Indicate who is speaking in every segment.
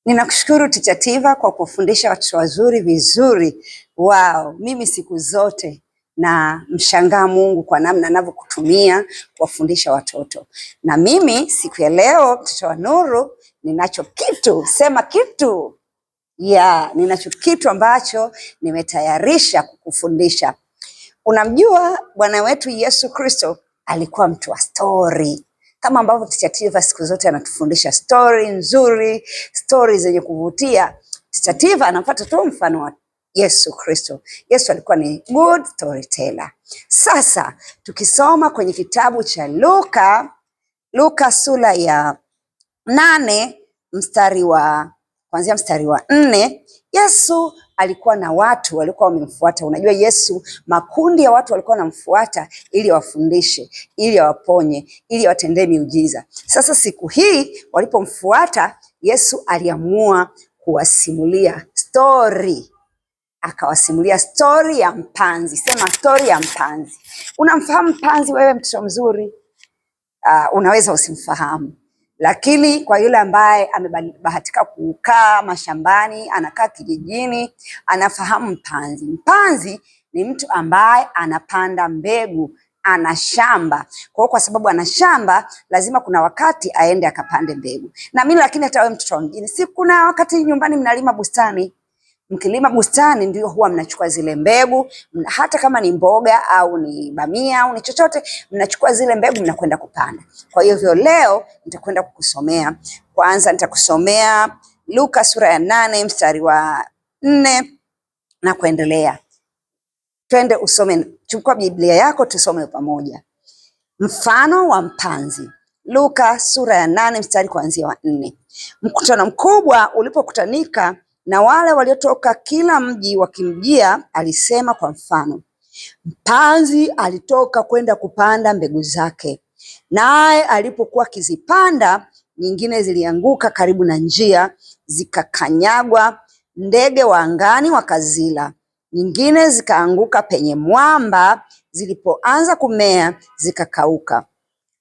Speaker 1: Ninakushukuru Teacher Tiva kwa kufundisha watoto wazuri vizuri. Wow, mimi siku zote na mshangaa Mungu kwa namna anavyokutumia kuwafundisha watoto. Na mimi siku ya leo mtoto wa Nuru ninacho kitu, sema kitu. Ninacho kitu ambacho nimetayarisha kukufundisha. Unamjua Bwana wetu Yesu Kristo alikuwa mtu wa story. Kama ambavyo Teacher Tiva siku zote anatufundisha story nzuri, story zenye kuvutia. Teacher Tiva anapata tu mfano wa Yesu Kristo. Yesu alikuwa ni good storyteller. Sasa tukisoma kwenye kitabu cha Luka sura ya 8 kuanzia mstari wa 4, Yesu alikuwa na watu walikuwa wamemfuata. Unajua Yesu, makundi ya watu walikuwa wanamfuata ili wafundishe, ili waponye, ili watendee miujiza. Sasa siku hii walipomfuata, Yesu aliamua kuwasimulia story. Akawasimulia story ya mpanzi. Sema story ya mpanzi. Unamfahamu mpanzi wewe mtoto mzuri? Unaweza usimfahamu. Lakini kwa yule ambaye amebahatika kukaa mashambani, anakaa kijijini, anafahamu mpanzi. Mpanzi ni mtu ambaye anapanda mbegu, ana shamba. Kwa sababu ana shamba, lazima kuna wakati aende akapande mbegu. Na mimi lakini hata wewe mtoto wa mjini, si kuna wakati nyumbani mnalima bustani? Mkilima bustani ndio huwa mnachukua zile mbegu, hata kama ni mboga au ni bamia au ni chochote, mnachukua zile mbegu mnakwenda kupanda. Kwa hivyo leo nitakwenda kukusomea. Kwanza nitakusomea Luka sura ya 8 mstari wa 4 na kuendelea. Twende usome, chukua Biblia yako tusome pamoja. Mfano wa mpanzi. Luka sura ya 8 mstari kuanzia wa 4. Mkutano mkubwa ulipokutanika na wale waliotoka kila mji wakimjia, alisema kwa mfano. Mpanzi alitoka kwenda kupanda mbegu zake. Naye alipokuwa akizipanda, nyingine zilianguka karibu na njia, zikakanyagwa, ndege wa angani wakazila. Nyingine zikaanguka penye mwamba, zilipoanza kumea zikakauka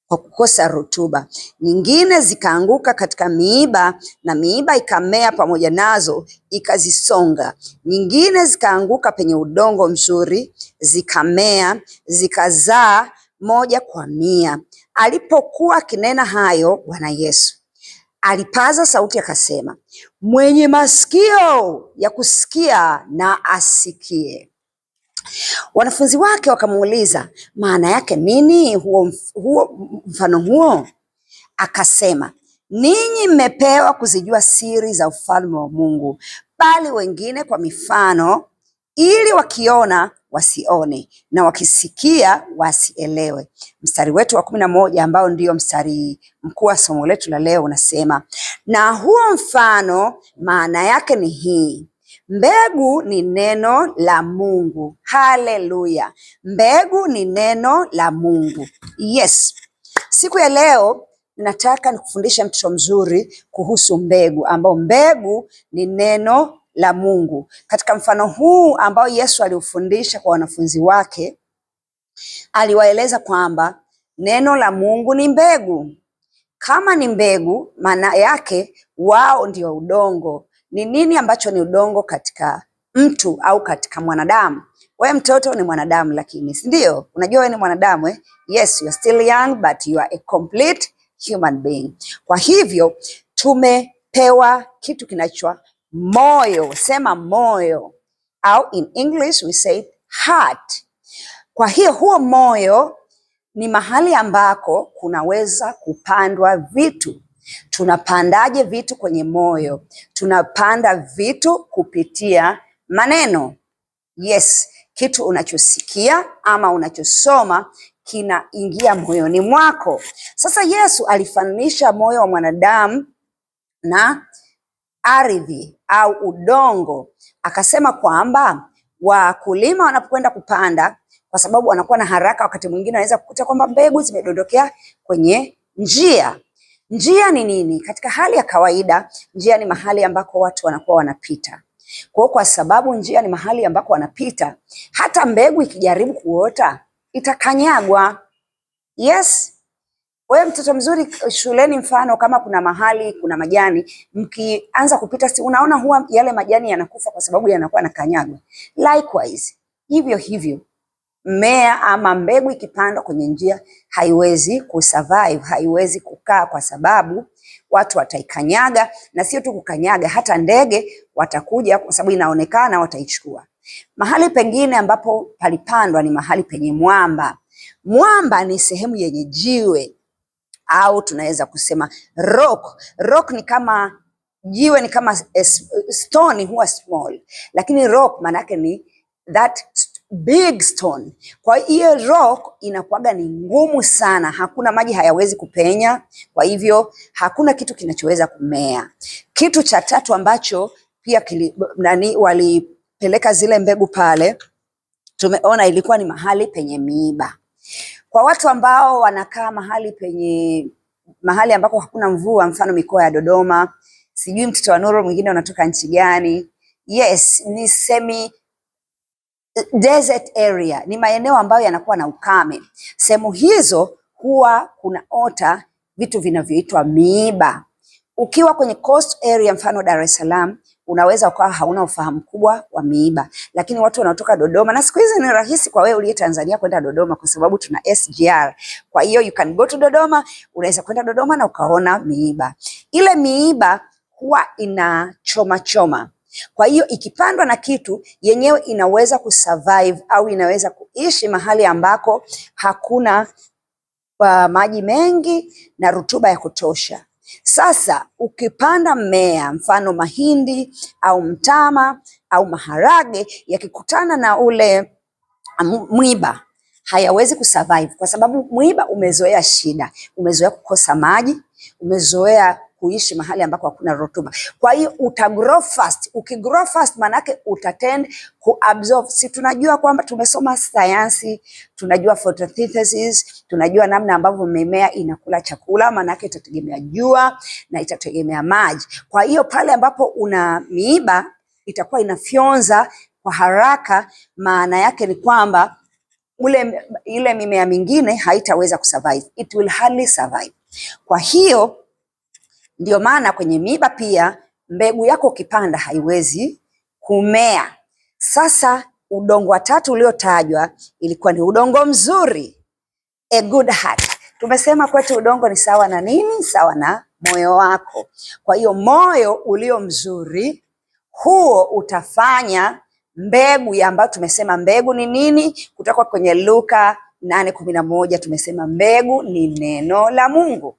Speaker 1: kwa kukosa rutuba. Nyingine zikaanguka katika miiba, na miiba ikamea pamoja nazo ikazisonga. Nyingine zikaanguka penye udongo mzuri, zikamea, zikazaa 100 kwa 100. Alipokuwa akinena hayo, Bwana Yesu alipaza sauti akasema, mwenye masikio ya kusikia na asikie. Wanafunzi wake wakamuuliza, maana yake nini mfano huo? Akasema, ninyi mmepewa kuzijua siri za ufalme wa Mungu, bali wengine kwa mifano, ili wakiona wasione, na wakisikia wasielewe. Mstari wetu wa 11 ambao ndio mstari mkuu wa somo letu la leo unasema, na huo mfano maana yake ni hii. Mbegu ni neno la Mungu. Haleluya. Mbegu ni neno la Mungu. Yes. Siku ya leo nataka nikufundisha mtoto mzuri kuhusu mbegu, ambao mbegu ni neno la Mungu. Katika mfano huu ambao Yesu aliufundisha kwa wanafunzi wake, aliwaeleza kwamba neno la Mungu ni mbegu. Kama ni mbegu, maana yake wao ndio udongo. Ni nini ambacho ni udongo katika mtu au katika mwanadamu? Wewe mtoto ni mwanadamu, lakini si ndio? Unajua wewe ni mwanadamu eh? Yes, you are still young but you are a complete human being. Kwa hivyo tumepewa kitu kinaitwa moyo. Sema moyo, au in English we say heart. Kwa hiyo huo moyo ni mahali ambako kunaweza kupandwa vitu. Tunapandaje vitu kwenye moyo? Tunapanda vitu kupitia maneno. Yes, kitu unachosikia ama unachosoma kinaingia moyoni mwako. Sasa Yesu alifananisha moyo wa mwanadamu na ardhi au udongo. Akasema kwamba wakulima wanapokwenda kupanda, kwa sababu wanakuwa na haraka, wakati mwingine wanaweza kukuta kwamba mbegu zimedondokea kwenye njia. Njia ni nini? Katika hali ya kawaida, njia ni mahali ambako watu wanakuwa wanapita. Kwa sababu njia ni mahali ambako wanapita, hata mbegu ikijaribu kuota itakanyagwa. Yes. Wewe mtoto mzuri shuleni, mfano kama kuna mahali kuna majani, mkianza kupita, si unaona huwa yale majani yanakufa kwa sababu yanakuwa na kanyagwa. Likewise, hivyo hivyo mmea ama mbegu ikipandwa kwenye njia haiwezi kusurvive, haiwezi kukaa, kwa sababu watu wataikanyaga, na sio tu kukanyaga, hata ndege watakuja kwa sababu inaonekana, wataichukua. Mahali pengine ambapo palipandwa ni mahali penye mwamba. Mwamba ni sehemu yenye jiwe, au tunaweza kusema rock. Rock ni kama jiwe, ni kama stone, huwa small, lakini rock maana yake ni that big stone. Kwa hiyo rock inakuwaga ni ngumu sana, hakuna maji hayawezi kupenya, kwa hivyo hakuna kitu kinachoweza kumea. Kitu cha tatu ambacho pia walipeleka zile mbegu pale, tumeona ilikuwa ni mahali penye miiba. Kwa watu ambao wanakaa mahali ambako hakuna mvua, mfano mikoa ya Dodoma, sijui mtoto wa Nuru mwingine unatoka nchi gani. Yes, ni semi desert area, ni maeneo ambayo yanakuwa na ukame. Sehemu hizo huwa kunaota vitu vinavyoitwa miiba. Ukiwa kwenye coast area, mfano Dar es Salaam, unaweza ukawa hauna ufahamu kubwa wa miiba, lakini watu wanaotoka Dodoma, na siku hizi ni rahisi kwa wewe uliye Tanzania kwenda Dodoma kwa sababu tuna SGR. Kwa hiyo you can go to Dodoma, unaweza kwenda Dodoma na ukaona miiba. Ile miiba huwa inachoma choma. Kwa hiyo ikipandwa na kitu, yenyewe inaweza kusurvive au inaweza kuishi mahali ambako hakuna maji mengi na rutuba ya kutosha. Sasa ukipanda mmea mfano mahindi au mtama au maharage, yakikutana na ule mwiba hayawezi kusurvive, kwa sababu mwiba umezoea shida, umezoea kukosa maji, umezoea kuishi mahali ambako hakuna rutuba. Kwa hiyo utagrow fast. Ukigrow fast manake utatend kuabsorb. Si tunajua kwamba tumesoma sayansi, tunajua photosynthesis, tunajua namna ambavyo mimea inakula chakula, manake itategemea jua na itategemea maji. Kwa hiyo pale ambapo una miiba itakuwa inafyonza kwa haraka, maana yake ni kwamba ile mimea mingine haitaweza kusurvive. It will hardly survive. Kwa hiyo ndio maana kwenye miiba pia mbegu yako ukipanda haiwezi kumea. Sasa udongo wa tatu uliotajwa ilikuwa ni udongo mzuri, a good heart. Tumesema kwetu udongo ni sawa na nini? Sawa na moyo wako. Kwa hiyo moyo ulio mzuri, huo utafanya mbegu ambayo tumesema mbegu ni nini? Kutoka kwenye Luka 8:11 tumesema mbegu ni neno la Mungu.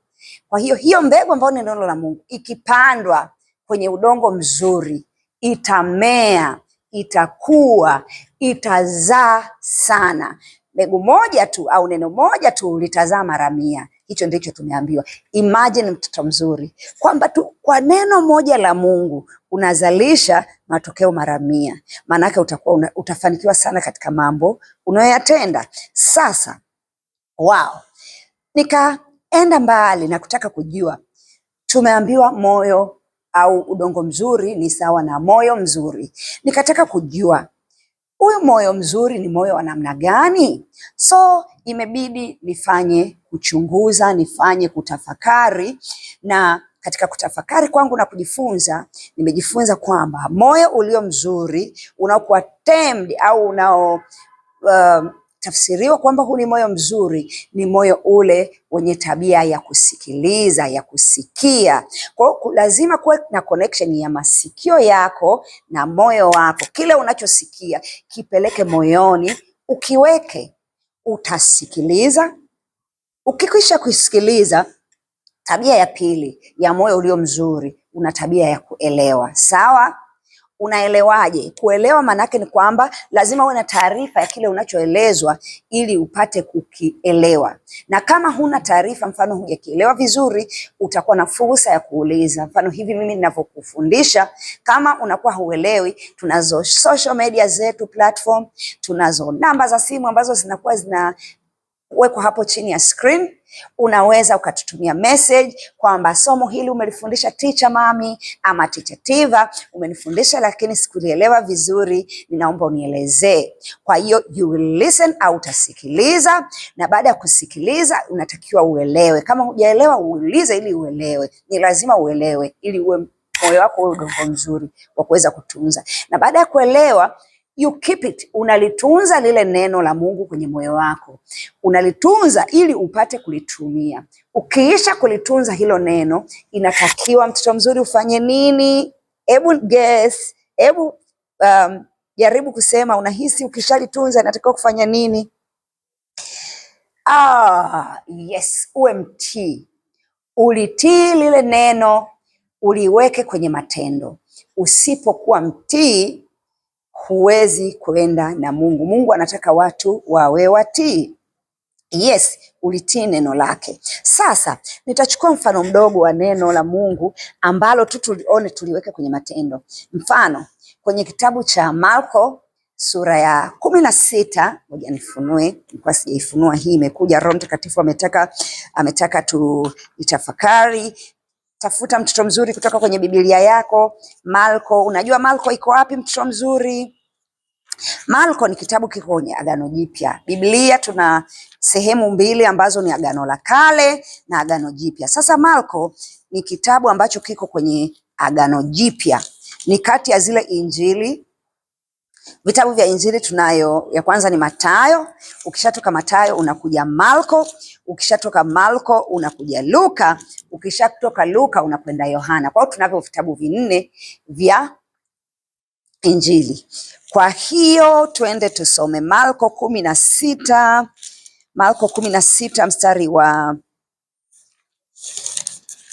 Speaker 1: Kwa hiyo mbegu ambayo ni neno la Mungu ikipandwa kwenye udongo mzuri, itamea, itakuwa, itazaa sana. Mbegu moja tu au neno moja tu litazaa mara 100. Hicho ndicho tumeambiwa. Imagine mtoto mzuri kwamba tu kwa neno moja la Mungu unazalisha matokeo mara 100. Maana yake utafanikiwa sana katika mambo unayoyatenda. Sasa nikaenda mbali na kutaka kujua, tumeambiwa moyo au udongo mzuri ni sawa na moyo mzuri. Nikataka kujua huyu moyo mzuri ni moyo wa namna gani? So imebidi nifanye kuchunguza, nifanye kutafakari, na katika kutafakari kwangu na kujifunza, nimejifunza kwamba moyo ulio mzuri unaokuwa termed au tafsiriwa kwamba huu ni moyo mzuri, ni moyo ule wenye tabia ya kusikiliza, ya kusikia. Kwa hiyo lazima kuwe na connection ya masikio yako na moyo wako. Kile unachosikia kipeleke moyoni, ukiweke, utasikiliza. Ukikwisha kusikiliza, tabia ya pili ya moyo ulio mzuri, una tabia ya kuelewa. Sawa? Unaelewaje? Kuelewa manake ni kwamba lazima uwe na taarifa ya kile unachoelezwa ili upate kukielewa. Na kama huna taarifa, mfano hujakielewa vizuri, utakuwa na fursa ya kuuliza. Mfano hivi mimi ninavyokufundisha, kama unakuwa huelewi, tunazo social media zetu, platform, tunazo namba za simu ambazo zinakuwa zinawekwa hapo chini ya screen. Unaweza ukatutumia message kwamba somo hili umelifundisha teacher Mami ama teacher Tiva, umenifundisha lakini sikulielewa vizuri, ninaomba unielezee. Kwa hiyo you will listen au utasikiliza, na baada ya kusikiliza unatakiwa uelewe. Kama hujaelewa uulize ili uelewe. Ni lazima uelewe ili uwe moyo wako uwe udongo mzuri wa kuweza kutunza. Na baada ya kuelewa, you keep it, unalitunza lile neno la Mungu kwenye moyo wako. Unalitunza ili upate kulitumia. Ukiisha kulitunza hilo neno, inatakiwa mtoto mzuri ufanye nini? Hebu guess, hebu jaribu kusema unahisi ukishalitunza inatakiwa kufanya nini? Yes, uwe mtii. Ulitii lile neno, uliweke kwenye matendo. Usipokuwa mtii, huwezi kwenda na Mungu. Mungu anataka watu wawe watii. Yes, ulitii neno lake. Sasa nitachukua mfano mdogo wa neno la Mungu ambalo tuliweke kwenye matendo. Mfano kwenye kitabu cha Marko sura ya 16, ngoja nifunue, nilikuwa sijaifunua, hii imekuja, Roho Mtakatifu ametaka tuitafakari. Tafuta mtoto mzuri kutoka kwenye Biblia yako. Marko, unajua Marko iko wapi mtoto mzuri? Marko ni kitabu kiko kwenye Agano Jipya. Biblia tuna sehemu mbili ambazo ni Agano la Kale na Agano Jipya. Sasa Marko ni kitabu ambacho kiko kwenye Agano Jipya. Ni kati ya zile injili. Vitabu vya injili tunayo, ya kwanza ni Mathayo. Ukishatoka Mathayo unakuja Marko. Ukishatoka Marko unakuja Luka. Ukishatoka Luka unakwenda Yohana. Kwa hiyo tunavyo vitabu vinne vya injili. Kwa hiyo tuende tusome Marko 16. Marko 16 mstari wa,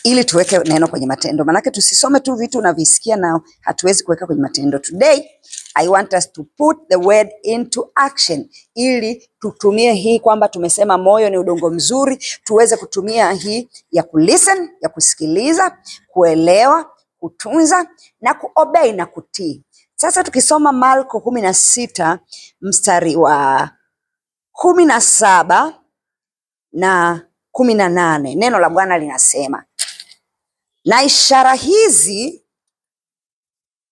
Speaker 1: ili tuweke neno kwenye matendo. Manake tusisome tu vitu unavisikia na hatuwezi kuweka kwenye matendo. Today I want us to put the word into action, ili tutumie hii kwamba tumesema moyo ni udongo mzuri, tuweze kutumia hii ya kulisten, ya kusikiliza, kuelewa, kutunza na kuobey na kutii. Sasa tukisoma Marko 16 mstari wa 17 na 18, neno la Bwana linasema, na ishara hizi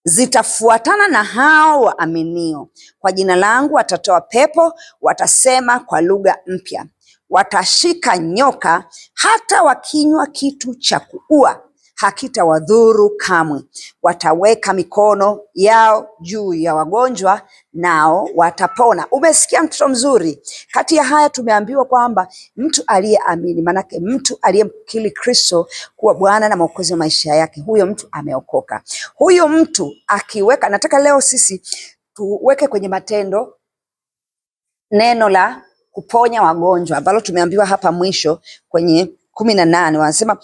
Speaker 1: zitafuatana na hao waaminio. Kwa jina langu watatoa pepo, watasema kwa lugha mpya, watashika nyoka, hata wakinywa kitu cha kuua hakitawadhuru kamwe. Wataweka mikono yao juu ya wagonjwa, nao watapona. Umesikia mtoto mzuri? Kati ya haya tumeambiwa kwamba mtu aliyeamini, manake mtu aliyemkiri Kristo kuwa Bwana na Mwokozi wa maisha yake, huyo mtu ameokoka. Huyo mtu akiweka, nataka leo sisi tuweke kwenye matendo neno la kuponya wagonjwa ambalo tumeambiwa hapa mwisho kwenye 18, wanasema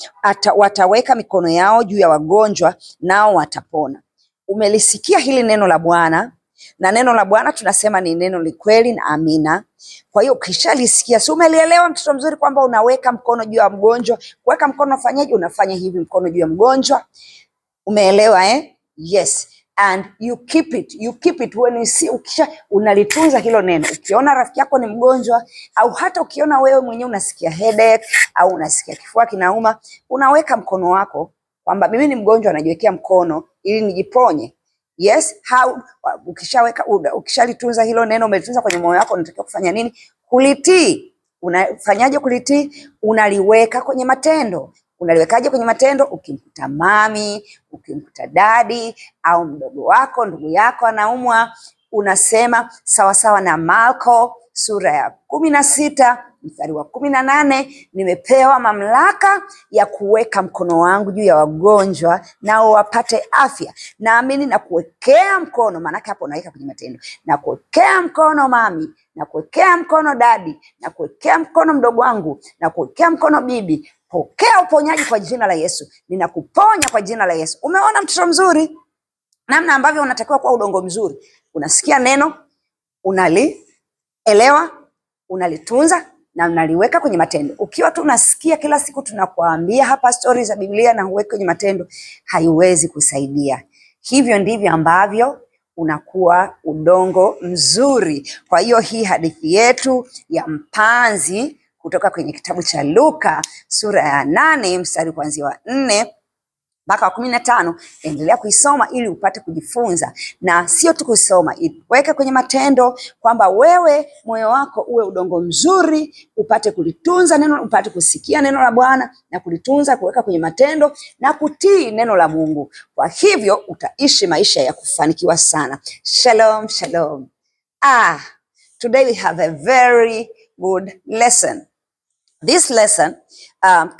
Speaker 1: wataweka mikono yao juu ya wagonjwa nao watapona. Umelisikia hili neno la Bwana, na neno la Bwana tunasema ni neno li kweli na amina. Kwa hiyo ukishalisikia, si umelielewa mtoto mzuri kwamba unaweka mkono juu ya mgonjwa? Kuweka mkono unafanyaje? Unafanya hivi, mkono juu ya mgonjwa. Umeelewa Yes. And you keep it when you see, unalitunza hilo neno. Ukiona rafiki yako ni mgonjwa, au hata ukiona wewe mwenyewe unasikia headache au unasikia kifua kinauma, unaweka mkono wako kwamba mimi ni mgonjwa, najiwekea mkono ili nijiponye. Yes, ukishalitunza hilo neno, umelitunza kwenye moyo wako, unatakiwa kufanya nini? Kulitii. Unafanyaje kulitii? Unaliweka kwenye matendo. Unaliwekaje kwenye matendo? Ukimkuta mami, ukimkuta dadi au mdogo wako, ndugu yako anaumwa, unasema sawa sawa na Marko sura ya 16 mstari wa 18, nimepewa mamlaka ya kuweka mkono wangu juu ya wagonjwa nao wapate afya. Naamini na kuwekea mkono, maana hapo unaweka kwenye matendo. Na kuwekea mkono mami, na kuwekea mkono dadi, na kuwekea mkono mdogo wangu, na kuwekea mkono bibi. Pokea uponyaji kwa jina la Yesu. Ninakuponya kwa jina la Yesu. Umeona mtoto mzuri? Namna ambavyo unatakiwa kuwa udongo mzuri. Unasikia neno, unalielewa, unalitunza na unaliweka kwenye matendo. Ukiwa tu unasikia kila siku tunakuambia hapa stori za Biblia na huweki kwenye matendo, haiwezi kusaidia. Hivyo ndivyo ambavyo unakuwa udongo mzuri. Kwa hiyo hii hadithi yetu ya mpanzi kutoka kwenye kitabu cha Luka sura ya 8 mstari kuanzia wa 4 mpaka wa 15. Endelea kuisoma ili upate kujifunza, na sio tu kusoma, iweke kwenye matendo, kwamba wewe moyo wako uwe udongo mzuri, upate kulitunza neno, upate kusikia neno la Bwana na kulitunza, kuweka kwenye matendo na kutii neno la Mungu. Kwa hivyo utaishi maisha ya kufanikiwa sana. Shalom, shalom. Today we have a very good lesson. This lesson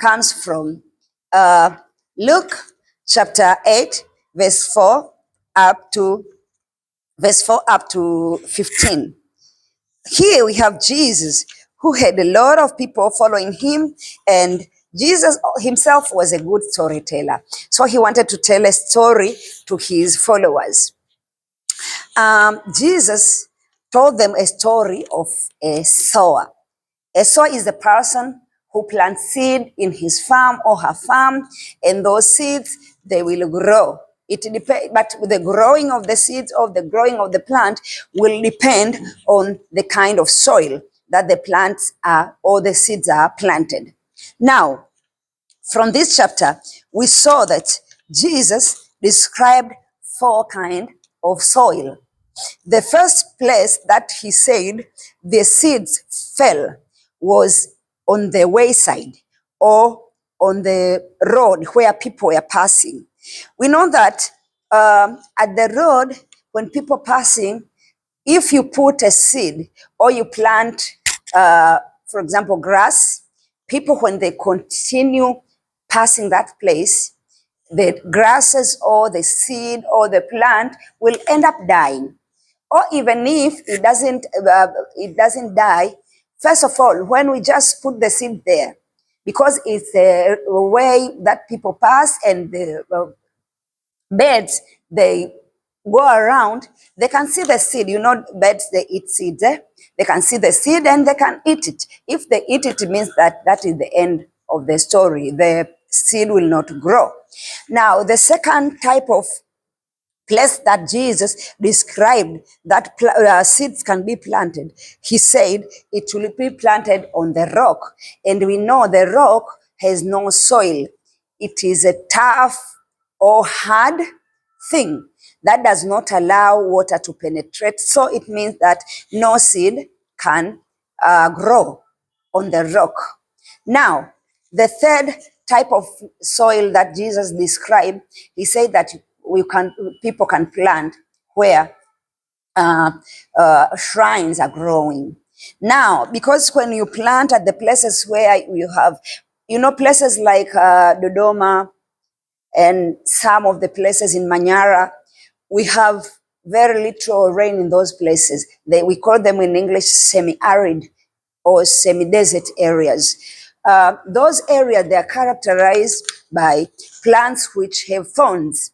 Speaker 1: comes from Luke chapter 8, verse 4 up to 15. Here we have Jesus, who had a lot of people following him, and Jesus himself was a good storyteller. So he wanted to tell a story to his followers. Jesus told them a story of a sower. A sower is the person who plants seed in his farm or her farm, and those seeds, they will grow. It depends, but the growing of the seeds or the growing of the plant will depend on the kind of soil that the plants are or the seeds are planted. Now, from this chapter, we saw that Jesus described 4 kinds of soil. The first place that he said the seeds fell was on the wayside or on the road where people were passing. We know that at the road, when people passing, if you put a seed or you plant, for example, grass, people, when they continue passing that place, the grasses or the seed or the plant will end up dying. Or even if it doesn't die, first of all, when we just put the seed there, because it's a way that people pass and the birds, they go around, they can see the seed. You know, birds, they eat seeds. They can see the seed and they can eat it. If they eat it, it means that that is the end of the story. The seed will not grow. Now, the second type of place that Jesus described that seeds can be planted, he said it will be planted on the rock. And we know the rock has no soil. It is a tough or hard thing that does not allow water to penetrate. So it means that no seed can grow on the rock. Now, the third type of soil that Jesus described, he said that people can plant where shrines are growing. Now, because when you plant at the places where you have, places like Dodoma and some of the places in Manyara, we have very little rain in those places. We call them in English semi-arid or semi-desert areas. Those areas, they are characterized by plants which have thorns.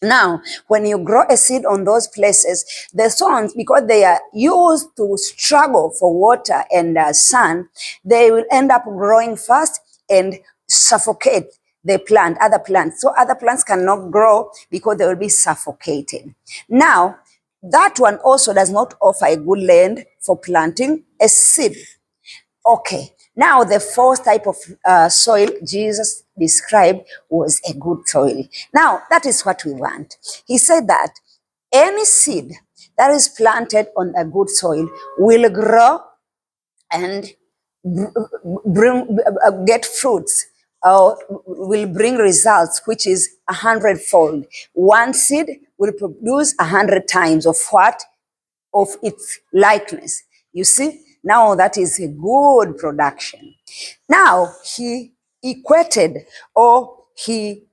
Speaker 1: Now, when you grow a seed on those places, the thorns, because they are used to struggle for water and sun, they will end up growing fast and suffocate the plant, other plants. So other plants cannot grow because they will be suffocated. Now, that one also does not offer a good land for planting a seed. Okay. Now, the fourth type of soil Jesus described was a good soil. Now, that is what we want. He said that any seed that is planted on a good soil will grow and get fruits, or will bring results, which is 100-fold. One seed will produce 100 times of what? Of its likeness. You see? Now that is a good production. Now he equated, or he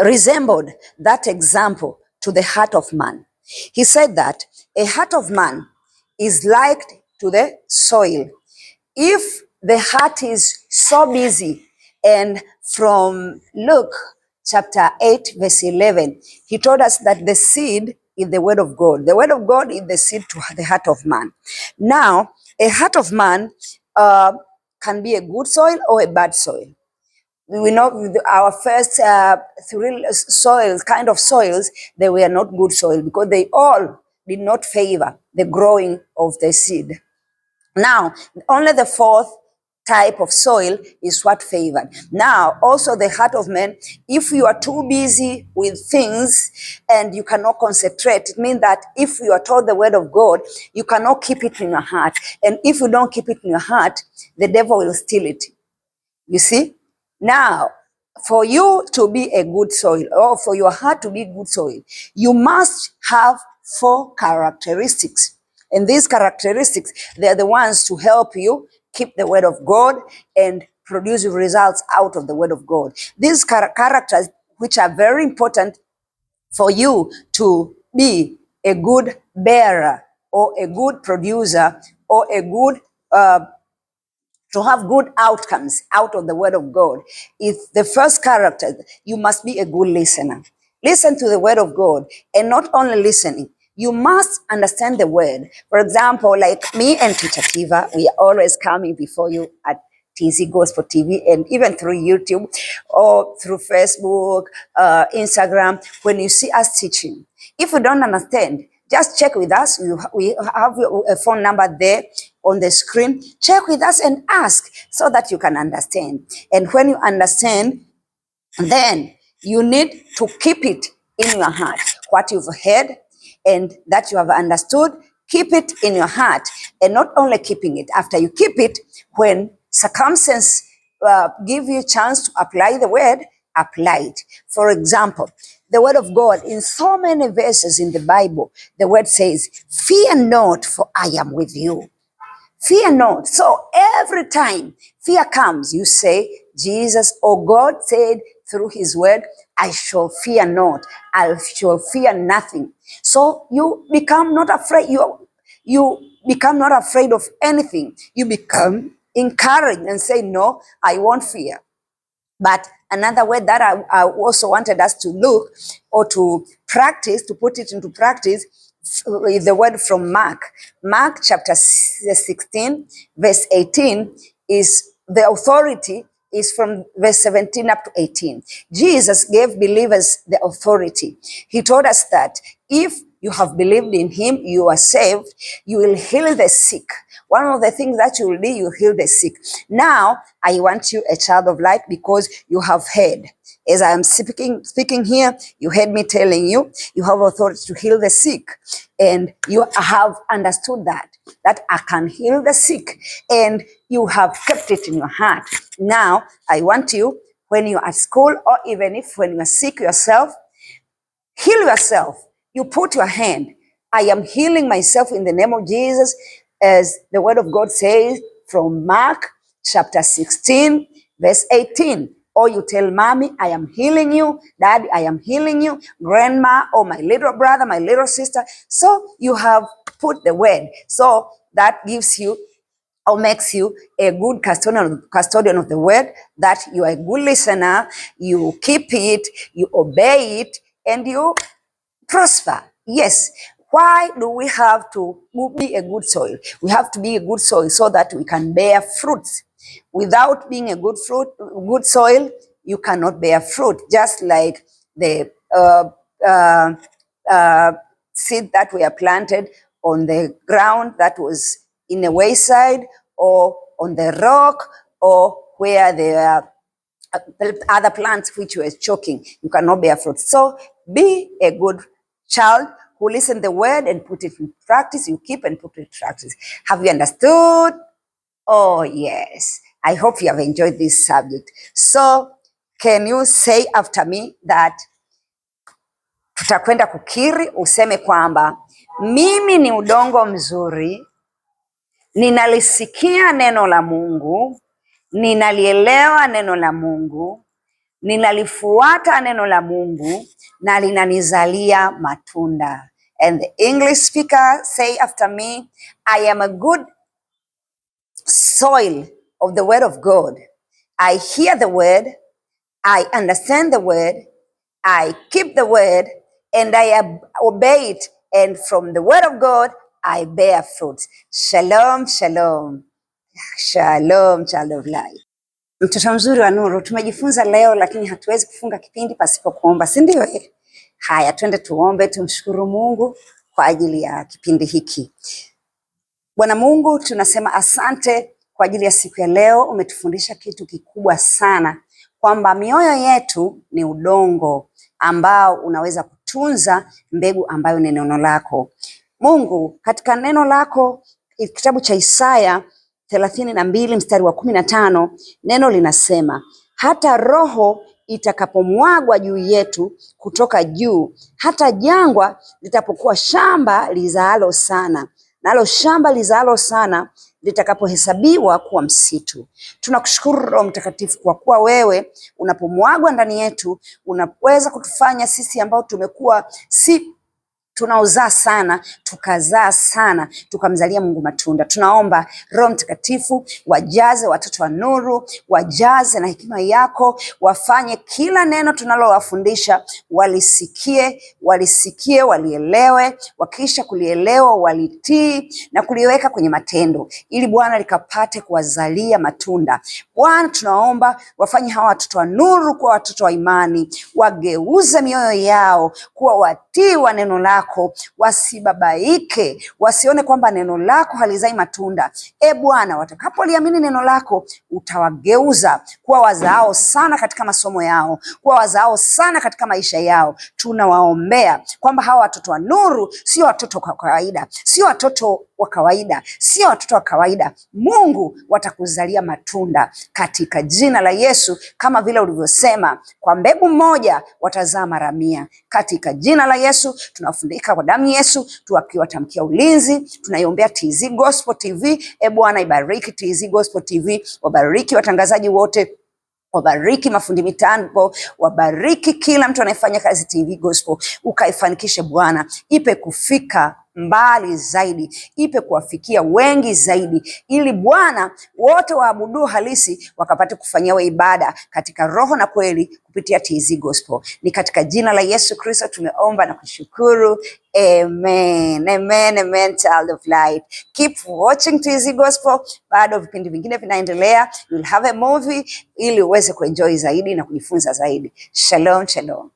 Speaker 1: resembled that example to the heart of man. He said that a heart of man is like to the soil. If the heart is so busy, and from Luke chapter 8 verse 11, he told us that the seed is the word of God. The word of God is the seed to the heart of man. Now, a heart of man can be a good soil or a bad soil. We know our first 3 kind of soils, they were not good soil because they all did not favor the growing of the seed. Now, only the fourth type of soil is what favored. Now, also the heart of man, if you are too busy with things and you cannot concentrate, it means that if you are told the word of God, you cannot keep it in your heart. And if you don't keep it in your heart, the devil will steal it. You see? Now, for you to be a good soil, or for your heart to be good soil, you must have 4 characteristics. And these characteristics, they're the ones to help you keep the word of God and produce results out of the word of God. These characters, which are very important for you to be a good bearer or a good producer or a good to have good outcomes out of the word of God, is the first character. You must be a good listener. Listen to the word of God, and not only listening, you must understand the word. For example, like me and Teacher Tiva, we are always coming before you at TZ Gospel TV, and even through YouTube or through Facebook, Instagram. When you see us teaching, if you don't understand, just check with us. We have a phone number there on the screen. Check with us and ask so that you can understand. And when you understand, then you need to keep it in your heart. What you've heard and that you have understood, keep it in your heart. And not only keeping it, after you keep it, when circumstances give you a chance to apply the word, apply it. For example, the word of God, in so many verses in the Bible, the word says, fear not, for I am with you. Fear not. So every time fear comes, you say, Jesus or God said through his word, I shall fear not. I shall fear nothing. So you become not afraid. You become not afraid of anything. You become encouraged and say, no, I won't fear. But another word that I also wanted us to look or to practice, to put it into practice, is the word from Mark. Mark chapter 16, verse 18 is the authority is from verse 17 up to 18. Jesus gave believers the authority. He told us that if you have believed in him, you are saved, you will heal the sick. One of the things that you will do, you heal the sick. Now, I want you a child of light because you have heard. As I am speaking here, you heard me telling you, you have authority to heal the sick. And you have understood that I can heal the sick. And you have kept it in your heart. Now, I want you, when you're at school, or even if when you're sick yourself, heal yourself. You put your hand. I am healing myself in the name of Jesus, as the word of God says from Mark chapter 16, verse 18. Or you tell mommy, I am healing you. Daddy, I am healing you. Grandma, or my little brother, my little sister. So you have put the word. So that gives you or makes you a good custodian of the word, that you are a good listener, you keep it, you obey it, and you prosper. Yes. Why do we have to be a good soil? We have to be a good soil so that we can bear fruits. Without being a good soil, you cannot bear fruit. Just like the seed that were planted on the ground that was in a wayside, or on the rock, or where there are other plants which were choking, you cannot bear fruit. So be a good child who listen the word and put it in practice. You keep and put it in practice. Have you understood? Oh, yes. I hope you have enjoyed this subject. So can you say after me that tutakwenda kukiri, useme kwamba mimi ni udongo mzuri, ninalisikia neno la Mungu, ninalielewa neno la Mungu, ninalifuata neno la Mungu, na linanizalia matunda. And the English speaker say after me, I am a good soil of the word of God. I hear the word, I understand the word, I keep the word, and I obey it. And from the word of God, I bear fruit. Shalom, shalom. Shalom, child of light. Mtoto mzuri wa nuru, tumejifunza leo, lakini hatuwezi kufunga kipindi pasipo kuomba, si ndio? Haya, twende tuombe, tumshukuru Mungu kwa ajili ya kipindi hiki. Bwana Mungu, tunasema asante kwa ajili ya siku ya leo. Umetufundisha kitu kikubwa sana, kwamba mioyo yetu ni udongo ambao unaweza kutunza mbegu ambayo ni neno lako. Mungu, katika neno lako kitabu cha Isaya 32 mstari wa 15, neno linasema, hata roho itakapomwagwa juu yetu kutoka juu, hata jangwa litapokuwa shamba lizaalo sana, nalo shamba lizaalo sana litakapohesabiwa kuwa msitu. Tunakushukuru Roho Mtakatifu kwa kuwa wewe unapomwagwa ndani yetu unaweza kutufanya sisi ambao tumekuwa si tunaozaa sana tukazaa sana, tukamzalia Mungu matunda. Tunaomba Roho Mtakatifu wajaze watoto wa nuru, wajaze na hekima yako, wafanye kila neno tunalowafundisha walisikie, walielewe, wakisha kulielewa walitii na kuliweka kwenye matendo, ili Bwana likapate kuwazalia matunda. Bwana, tunaomba wafanye hawa watoto wa nuru kuwa watoto wa imani, wageuze mioyo yao kuwa watii wa neno lako, wasibabaike, wasione kwamba neno lako halizai matunda. Bwana, watakapoliamini neno lako utawageuza kuwa wazao sana katika masomo yao, kuwa wazao sana katika maisha yao. Tunawaombea kwamba hawa watoto wa nuru sio watoto wa kawaida, sio watoto wa kawaida, sio watoto wa kawaida. Mungu, watakuzalia matunda katika jina la Yesu, kama vile ulivyosema, kwa mbegu moja watazaa mara 100. Katika jina la Yesu tunafundika kwa damu Yesu, tukiwatamkia ulinzi. Tunaiombea TZ Gospel TV. Bwana, ibariki TZ Gospel TV, wabariki watangazaji wote, wabariki mafundi mitambo, wabariki kila mtu anayefanya kazi TV Gospel. Ukaifanikishe Bwana, ipe kufika mbali zaidi, ipe kuwafikia wengi zaidi, ili Bwana wote waabudu halisi wakapate kufanyiwa ibada katika roho na kweli kupitia TZ Gospel. Ni katika jina la Yesu Kristo tumeomba na kushukuru. Amen. Amen. Amen. Child of light, keep watching TZ Gospel. Bado vipindi vingine vinaendelea. You'll have a movie ili uweze kuenjoy zaidi na kujifunza zaidi. Shalom, shalom.